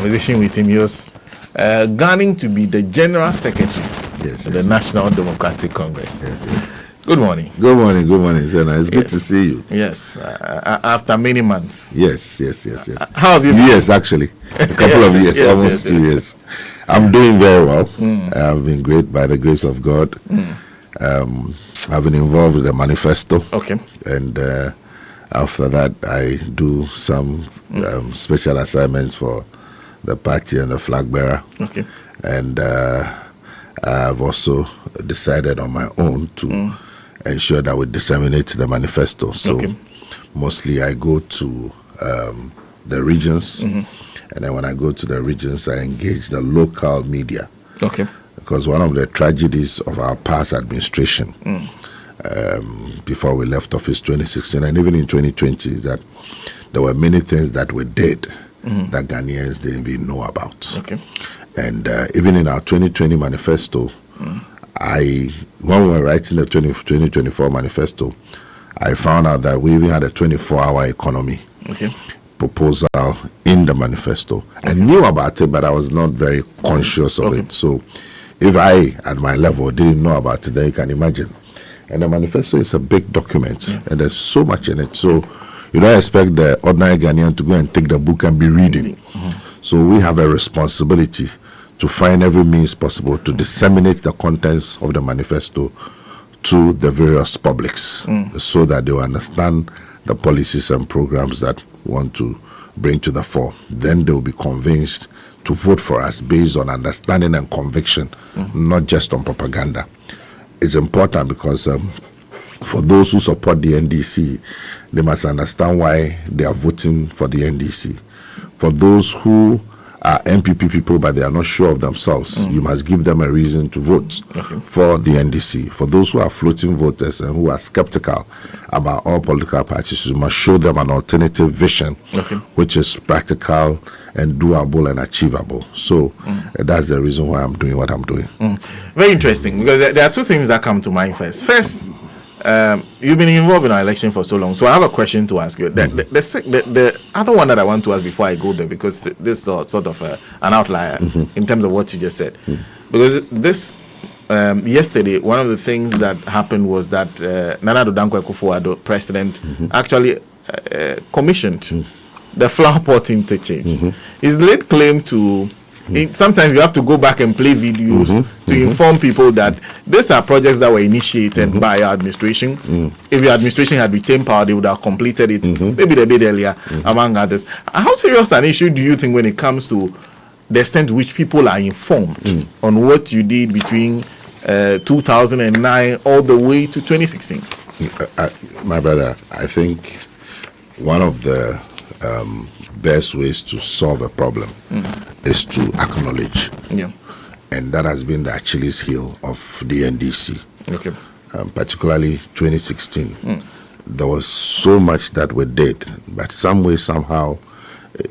conversation with him. He was gunning to be the General Secretary of the National Democratic Congress. Good morning. Good morning, Zena. It's good to see you. Yes, after many months. Yes. How have you been? Years, actually. A couple of years, almost 2 years. I'm doing very well. I've been great by the grace of God. I've been involved with the manifesto. Okay. And after that, I do some special assignments for the party and the flag bearer. Okay. And I've also decided on my own to ensure that we disseminate the manifesto. So mostly I go to the regions, and then when I go to the regions, I engage the local media. Okay. Because one of the tragedies of our past administration, before we left office 2016 and even in 2020, is that there were many things that we did that Ghanaians didn't even know about. Okay. And even in our 2020 manifesto, when we were writing the 2024 manifesto, I found out that we even had a 24-hour economy proposal in the manifesto. I knew about it, but I was not very conscious of it. So if I, at my level, didn't know about it, then you can imagine. And the manifesto is a big document, and there's so much in it. So you don't expect the ordinary Ghanaian to go and take the book and be reading. So we have a responsibility to find every means possible to disseminate the contents of the manifesto to the various publics so that they will understand the policies and programs that we want to bring to the fore. Then they will be convinced to vote for us based on understanding and conviction, not just on propaganda. It's important because for those who support the NDC, they must understand why they are voting for the NDC. For those who are MPP people but they are not sure of themselves, you must give them a reason to vote for the NDC. For those who are floating voters and who are skeptical about all political parties, you must show them an alternative vision which is practical and doable and achievable. So that's the reason why I'm doing what I'm doing. Very interesting, because there are two things that come to mind first. First, you've been involved in our election for so long, so I have a question to ask you. The other one that I want to ask before I go there, because this is sort of an outlier in terms of what you just said. Because this yesterday, one of the things that happened was that Nana Addo Dankwa Akufo-Addo, president, actually commissioned the flower pot interchange. He's laid claim to. Sometimes you have to go back and play videos to inform people that these are projects that were initiated by our administration. If your administration had retained power, they would have completed it maybe a bit earlier, among others. How serious an issue do you think when it comes to the extent to which people are informed on what you did between 2009 all the way to 2016? My brother, I think one of the best ways to solve a problem is to acknowledge. And that has been the Achilles heel of the NDC. Particularly 2016. There was so much that we did, but some way, somehow,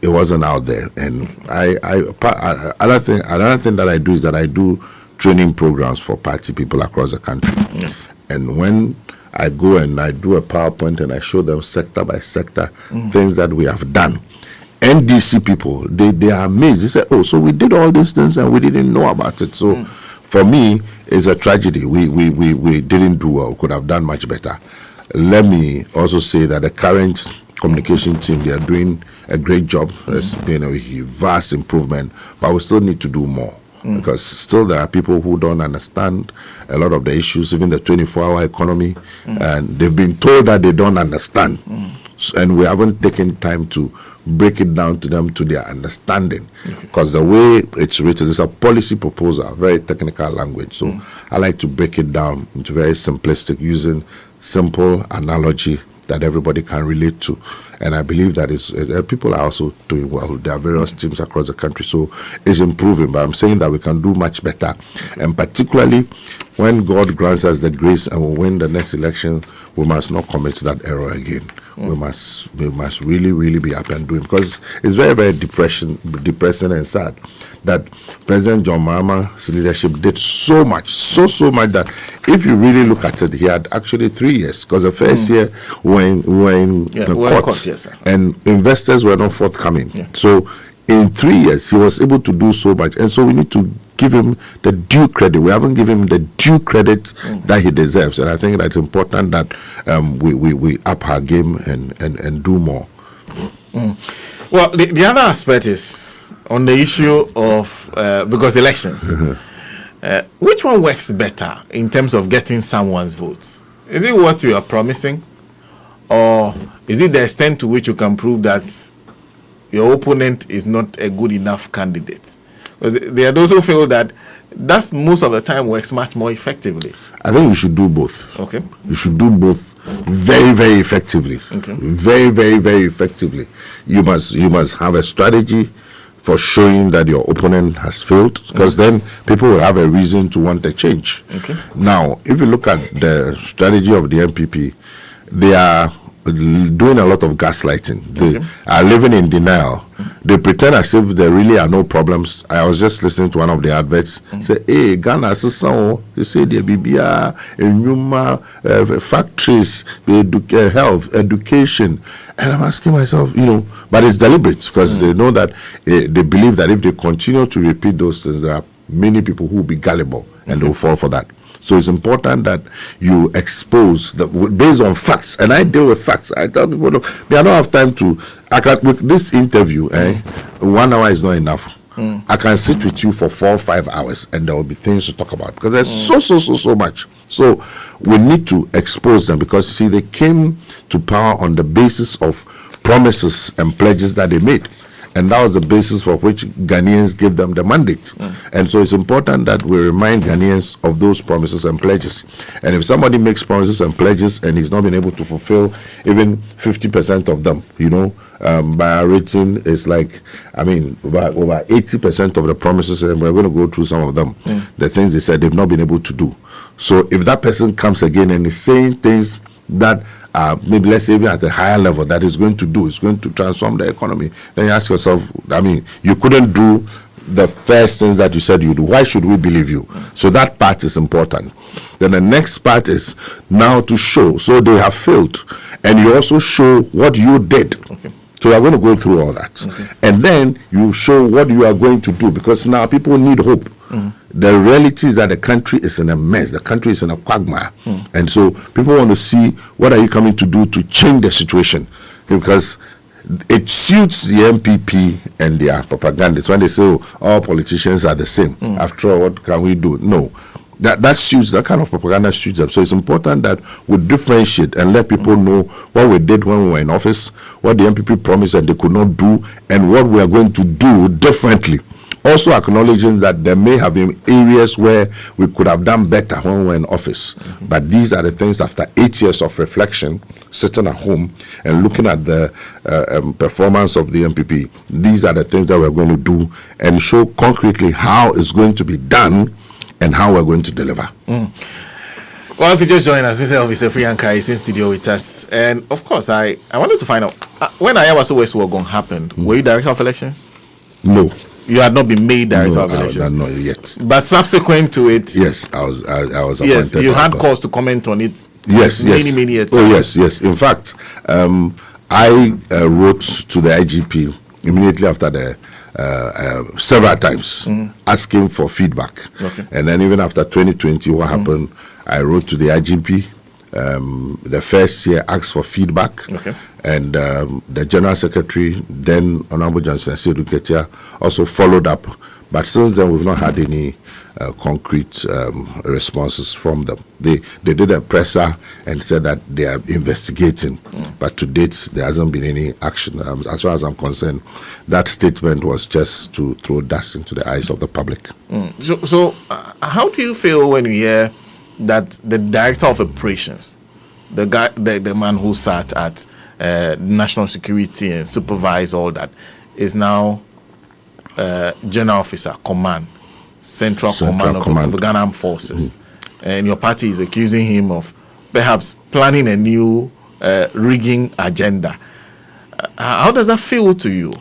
it wasn't out there. And another thing that I do is that I do training programs for party people across the country. And when I go and I do a PowerPoint and I show them sector by sector things that we have done, NDC people, they are amazed. They say, oh, so we did all these things and we didn't know about it. So for me, it's a tragedy. We didn't do well. Could have done much better. Let me also say that the current communication team, they are doing a great job. There's been a vast improvement, but we still need to do more. Because still there are people who don't understand a lot of the issues, even the 24-hour economy, and they've been told that they don't understand. And we haven't taken time to break it down to them to their understanding. Because the way it's written is a policy proposal, very technical language. So I like to break it down into very simplistic, using simple analogy that everybody can relate to. And I believe that people are also doing well. There are various teams across the country, so it's improving. But I'm saying that we can do much better. And particularly when God grants us the grace and we win the next election, we must not commit that error again. We must really, really be up and doing, because it's very, very depressing and sad that President John Mahama's leadership did so much, so much that if you really look at it, he had actually 3 years, because the first year we were in the courts, and investors were not forthcoming. So in 3 years, he was able to do so much. And so we need to give him the due credit. We haven't given him the due credit that he deserves. And I think that's important that we up our game and do more. Well, the other aspect is on the issue of, because elections, which one works better in terms of getting someone's votes? Is it what you are promising? Or is it the extent to which you can prove that your opponent is not a good enough candidate? Because there are those who feel that that's most of the time works much more effectively. I think you should do both. Okay. You should do both very, very effectively. Okay. Very, very, very effectively. You must have a strategy for showing that your opponent has failed, because then people will have a reason to want a change. Okay. Now, if you look at the strategy of the MPP, they are doing a lot of gaslighting. They are living in denial. They pretend as if there really are no problems. I was just listening to one of the adverts. Say, hey, Ghana, they say there be factories, health, education. And I'm asking myself, but it's deliberate, because they know that they believe that if they continue to repeat those things, there are many people who will be gullible and they'll fall for that. So it's important that you expose based on facts, and I deal with facts. I tell people, look, I don't have time to. With this interview, 1 hour is not enough. I can sit with you for 4 or 5 hours, and there will be things to talk about, because there's so much. So we need to expose them, because see, they came to power on the basis of promises and pledges that they made. And that was the basis for which Ghanaians gave them the mandate. And so it's important that we remind Ghanaians of those promises and pledges. And if somebody makes promises and pledges and he's not been able to fulfill even 50% of them, by our rating, it's like, over 80% of the promises, and we're going to go through some of them, the things they said they've not been able to do. So if that person comes again and is saying things that maybe, let's say, even at a higher level, that is going to transform the economy, then you ask yourself, you couldn't do the first things that you said you do. Why should we believe you? So that part is important. Then the next part is now to show. So they have failed, and you also show what you did. Okay. So we are going to go through all that. Okay. And then you show what you are going to do, because now people need hope. The reality is that the country is in a mess. The country is in a quagmire. And so people want to see, what are you coming to do to change the situation? Because it suits the MPP and their propagandists when they say, all politicians are the same. After all, what can we do? No. That suits, that kind of propaganda suits them. So it's important that we differentiate and let people know what we did when we were in office, what the MPP promised and they could not do, and what we are going to do differently. Also acknowledging that there may have been areas where we could have done better when we were in office. But these are the things, after 8 years of reflection, sitting at home and looking at the performance of the MPP, these are the things that we're going to do and show concretely how it's going to be done and how we're going to deliver. Well, if you just join us, Mr. Elvis AFRIYIES is in studio with us. And of course, I wanted to find out, when Ayawaso West Wagon happened, were you director of elections? No. You had not been made director of elections? Not yet. But subsequent to it? Yes, I was appointed. Yes, you had cause to comment on it. Yes. Many years. Oh, yes. In fact, I wrote to the IGP immediately after the several times asking for feedback. Okay. And then even after 2020, what happened, I wrote to the IGP. The first year asked for feedback. Okay. And the General Secretary, then Honorable Johnson Seduketia, also followed up. But since then, we've not had any concrete responses from them. They did a presser and said that they are investigating. But to date, there hasn't been any action. As far as I'm concerned, that statement was just to throw dust into the eyes of the public. So how do you feel when you hear that the Director of Operations, the guy, the man who sat at national security and supervise all that, is now General Officer, Command, Central Command of the Ghana Armed Forces, and your party is accusing him of perhaps planning a new rigging agenda? How does that feel to you?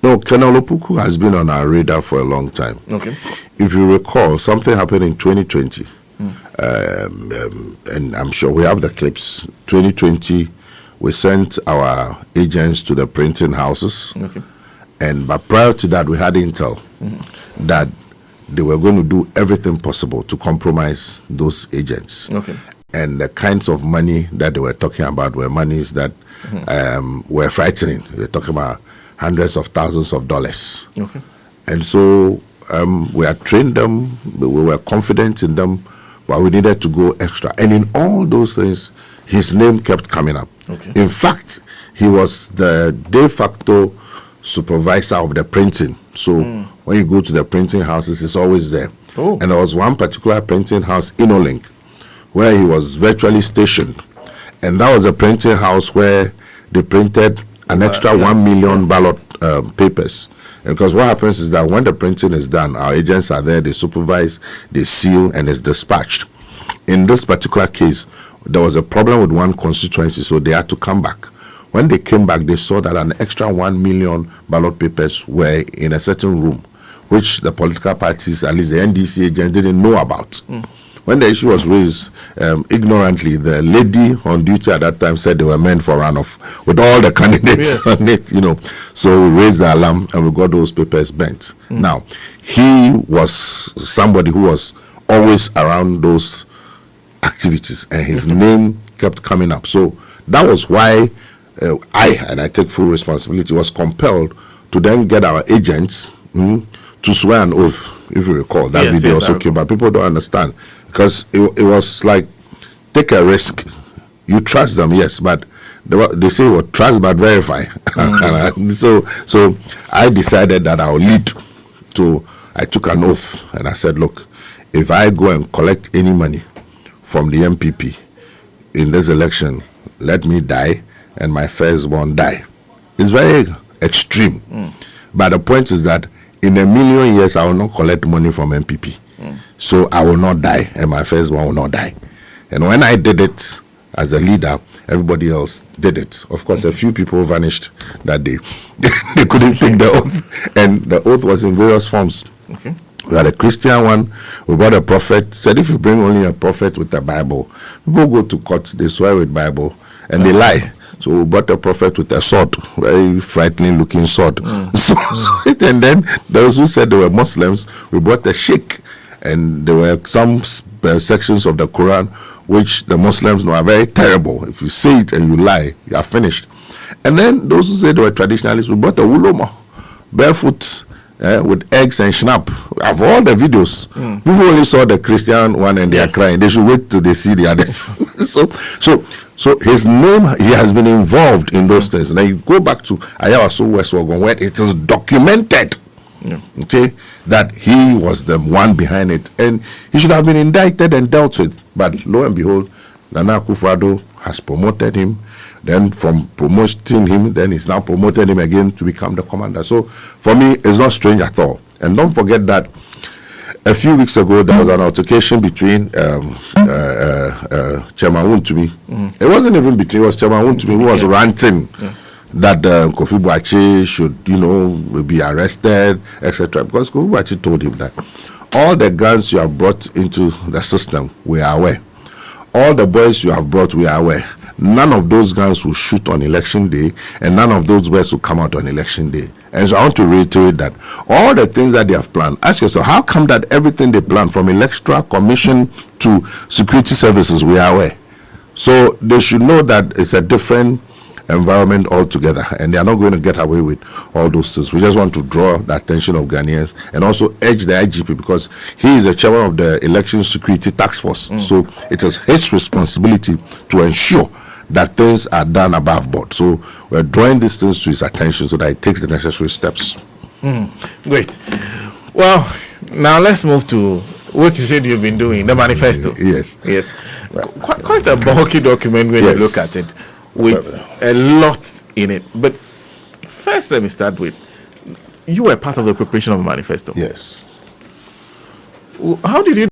No, Colonel Opoku has been on our radar for a long time. Okay. If you recall, something happened in 2020, and I'm sure we have the clips. 2020, we sent our agents to the printing houses, But prior to that, we had intel that they were going to do everything possible to compromise those agents. Okay. And the kinds of money that they were talking about were monies that were frightening. They were talking about hundreds of thousands of dollars. Okay. And so we had trained them, we were confident in them, but we needed to go extra. And in all those things, his name kept coming up. Okay. In fact, he was the de facto supervisor of the printing. So when you go to the printing houses, it's always there. Oh. And there was one particular printing house, InnoLink, where he was virtually stationed. And that was a printing house where they printed an extra 1 million ballot papers. Because what happens is that when the printing is done, our agents are there, they supervise, they seal, and it's dispatched. In this particular case, there was a problem with one constituency, so they had to come back. When they came back, they saw that an extra 1 million ballot papers were in a certain room, which the political parties, at least the NDC agents, didn't know about. When the issue was raised, ignorantly, the lady on duty at that time said they were meant for runoff with all the candidates on it, you know. So we raised the alarm and we got those papers bent. Now, he was somebody who was always around those activities, and his name kept coming up. So that was why I take full responsibility, was compelled to then get our agents to swear an oath. If you recall, that video also came, but people don't understand, because it was like, take a risk. You trust them, yes, but they say, well, trust but verify. So I decided that I'll lead. So I took an oath and I said, look, if I go and collect any money from the MPP in this election, let me die and my firstborn die. It's very extreme. But the point is that in a million years, I will not collect money from MPP. So I will not die and my firstborn will not die. And when I did it as a leader, everybody else did it. Of course, a few people vanished that day. They couldn't take the oath. And the oath was in various forms. Okay. We had a Christian one. We brought a prophet. Said if you bring only a prophet with the Bible, people go to court, they swear with Bible, and they lie. So we brought a prophet with a sword, very frightening looking sword. And then those who said they were Muslims, we brought a sheikh. And there were some sections of the Quran which the Muslims know are very terrible. If you say it and you lie, you are finished. And then those who said they were traditionalists, we brought a ulama, barefoot, with eggs and schnapp. I have all the videos. People only saw the Christian one and they are crying. They should wait till they see the others. So his name, he has been involved in those things. Now you go back to Ayawaso West Wagon, where it is documented, okay, that he was the one behind it, and he should have been indicted and dealt with. But lo and behold, Nana Akufo-Addo has promoted him. Then from promoting him, then he's now promoted him again to become the commander. So for me, it's not strange at all. And don't forget that a few weeks ago, there was an altercation between Chairman Wontumi. It wasn't even between, it was Chairman Wontumi who was ranting that Kofi Boakye should, be arrested, etc. Because Kofi Boakye told him that all the guns you have brought into the system, we are aware. All the boys you have brought, we are aware. None of those guns will shoot on election day, and none of those boys will come out on election day. And so I want to reiterate that all the things that they have planned, ask yourself, how come that everything they plan, from electoral commission to security services, we are aware? So they should know that it's a different environment altogether, and they are not going to get away with all those things. We just want to draw the attention of Ghanaians and also urge the IGP, because he is the chairman of the Election Security Task Force. So it is his responsibility to ensure that things are done above board. So we're drawing these things to his attention so that he takes the necessary steps. Great. Well, now let's move to what you said you've been doing, the manifesto. Yes. Quite a bulky document when you look at it, with a lot in it. But first, let me start with, you were part of the preparation of the manifesto. Yes. How did you